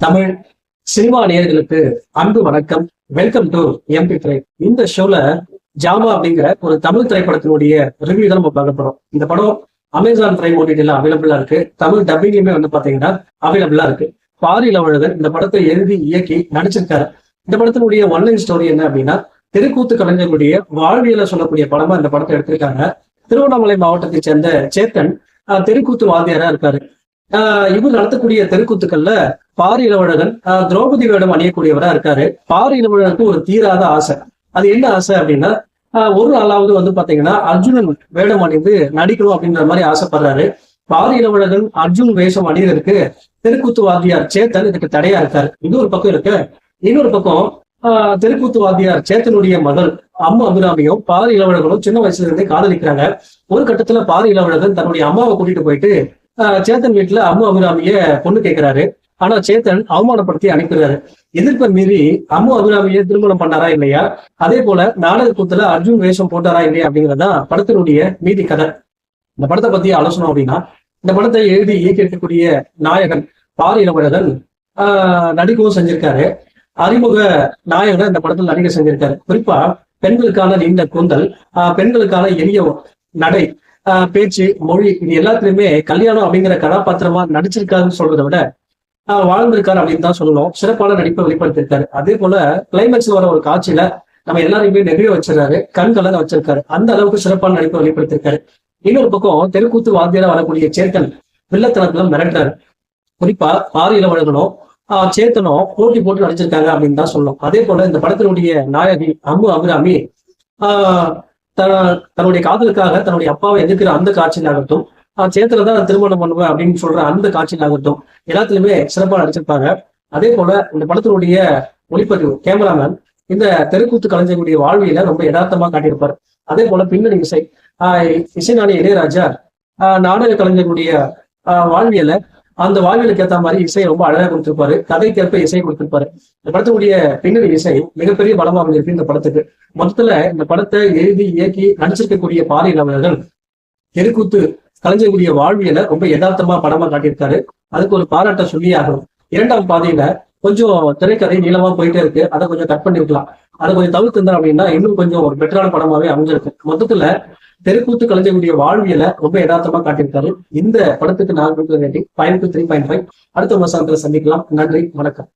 Tamil cinema நேயர்களுக்கு அன்பு வணக்கம். வெல்கம் டு எம்பி திரை. இந்த ஷோல ஜாமா அப்படிங்கிற ஒரு தமிழ் திரைப்படத்தினுடைய ரிவ்யூ தான் நம்ம பார்க்க போறோம். இந்த படம் அமேசான் பிரைம் ஓடிடில அவைலபிளா இருக்கு. தமிழ் டப்பிங்குமே பாத்தீங்கன்னா அவைலபிளா இருக்கு. பாரி இளவழகன் இந்த படத்தை எழுதி இயக்கி நடிச்சிருக்காரு. இந்த படத்தினுடைய ஒன்லைன் ஸ்டோரி என்ன அப்படின்னா, தெருக்கூத்து கலைஞர்களுடைய வாழ்வியலை சொல்லக்கூடிய படமா இந்த படத்தை எடுத்திருக்காங்க. திருவண்ணாமலை மாவட்டத்தை சேர்ந்த சேத்தன் தெருக்கூத்து வாத்தியாரா இருக்காரு. இவர் நடத்தக்கூடிய தெருக்கூத்துக்கள்ல பாரி இளவழகன் திரௌபதி வேடம் அணியக்கூடியவரா இருக்காரு. பாரி இளவழகனுக்கு ஒரு தீராத ஆசை. அது என்ன ஆசை அப்படின்னா, ஒரு நாளாவது பாத்தீங்கன்னா அர்ஜுனன் வேடம் அணிந்து நடிக்கணும் அப்படின்ற மாதிரி ஆசைப்படுறாரு. பாரி இளவழகன் அர்ஜுன் வேஷம் அணியதற்கு தெருக்கூத்து வாத்தியார் சேத்தன் இதுக்கு தடையா இருக்காரு. இது ஒரு பக்கம் இருக்கு. இன்னொரு பக்கம் தெருக்கூத்து வாத்தியார் சேத்தனுடைய மகள் அம்மா அபிராமியும் பாரி இளவழகனும் சின்ன வயசுல இருந்தே காதலிக்கிறாங்க. ஒரு கட்டத்துல பாரி இளவழகன் தன்னுடைய அம்மாவை கூட்டிட்டு போயிட்டு சேத்தன் வீட்டுல அம்மு அபிராமிய பொண்ணு கேட்கிறாரு. ஆனா சேத்தன் அவமானப்படுத்தி அனுப்புறாரு. எதிர்ப்பை மீறி அம்மு அபிராமிய திருமணம் பண்ணாரா இல்லையா, அதே போல நாடக கூத்துல அர்ஜுன் வேஷம் போட்டாரா இல்லையா அப்படிங்கிறதான் படத்தினுடைய மீதி கதை. இந்த படத்தை பத்தி ஆலோசனை அப்படின்னா, இந்த படத்தை எழுதி இயக்கியிருக்கக்கூடிய நாயகன் பாரி இளவழகன் நடிக்கவும் செஞ்சிருக்காரு. அறிமுக நாயகனை இந்த படத்தில் நடிக்க செஞ்சிருக்காரு. குறிப்பா பெண்களுக்கான நீண்ட கூந்தல், பெண்களுக்கான எளிய நடை, பேச்சு, மொழி, இது எல்லாத்துலயுமே கல்யாணம் அப்படிங்கிற கதாபாத்திரமா நடிச்சிருக்காருன்னு சொல்றதை விட வாழ்ந்திருக்காரு அப்படின்னு தான் சொல்லணும். சிறப்பான நடிப்பை வெளிப்படுத்திருக்காரு. அதே போல கிளைமேக்ஸ்ல வர ஒரு காட்சியில நம்ம எல்லாரையுமே நெகிழ வச்சிருக்காரு, கண் கலங்க வச்சிருக்காரு. அந்த அளவுக்கு சிறப்பான நடிப்பை வெளிப்படுத்திருக்காரு. இன்னொரு பக்கம் தெருக்கூத்து வாத்தியாரா வரக்கூடிய சேத்தன் வில்லத்தனத்துல மிரட்டுறாரு. குறிப்பா பாரி இளவழகனும் சேத்தனும் போட்டி போட்டு நடிச்சிருக்காங்க அப்படின்னு தான் சொல்லணும். அதே போல இந்த படத்தினுடைய நாயகி அம்மு அபிராமி தன்னுடைய காதலுக்காக தன்னுடைய அப்பாவை எதிர்க்கிற அந்த காட்சியிலாகட்டும், சேத்துல தான் திருமணம் பண்ணுவேன் அப்படின்னு சொல்ற அந்த காட்சியிலாகட்டும், எல்லாத்துலயுமே சிறப்பாக நடிச்சிருப்பாங்க. அதே போல இந்த படத்தினுடைய ஒளிப்பதிவு கேமராமேன் இந்த தெருக்கூத்து கலைஞர்களுடைய வாழ்வியல ரொம்ப யதார்த்தமா காட்டியிருப்பாரு. அதே போல பின்னணி இசை இசைஞானி இளையராஜா நாடக கலைஞர்களுடைய வாழ்வியல அந்த வாழ்வியலுக்கு ஏற்ற மாதிரி இசையை ரொம்ப அழகா கொடுத்திருப்பாரு. கதைக்கேற்ப இசை கொடுத்திருப்பாரு. இந்த படத்துடைய பின்னணி இசை மிகப்பெரிய படமா அமைஞ்சிருக்கு இந்த படத்துக்கு. மொத்தத்துல இந்த படத்தை எழுதி இயக்கி நடிச்சிருக்கக்கூடிய பாரி இளவழகன் தெருக்கூத்து கலைஞர்களுடைய வாழ்வியலை ரொம்ப யதார்த்தமா படமா காட்டியிருக்காரு. அதுக்கு ஒரு பாராட்ட சொல்லி ஆகணும். இரண்டாம் பாதையில கொஞ்சம் திரைக்கதை நீளமா போயிட்டே இருக்கு. அதை கொஞ்சம் கட் பண்ணி விடலாம். அதை கொஞ்சம் தவிர்த்து அப்படின்னா இன்னும் கொஞ்சம் ஒரு பெட்டரான படமாவே அமைஞ்சிருக்கு. மொத்தத்துல தெருக்கூத்து கலைஞர்களுடைய வாழ்வியலை ரொம்ப யதார்த்தமா காட்டியிருக்காரு. இந்த படத்துக்கு நான் கொடுக்குற ரேட்டிங் 5 to 3.5. அடுத்த விமர்சனத்துல சந்திக்கலாம். நன்றி, வணக்கம்.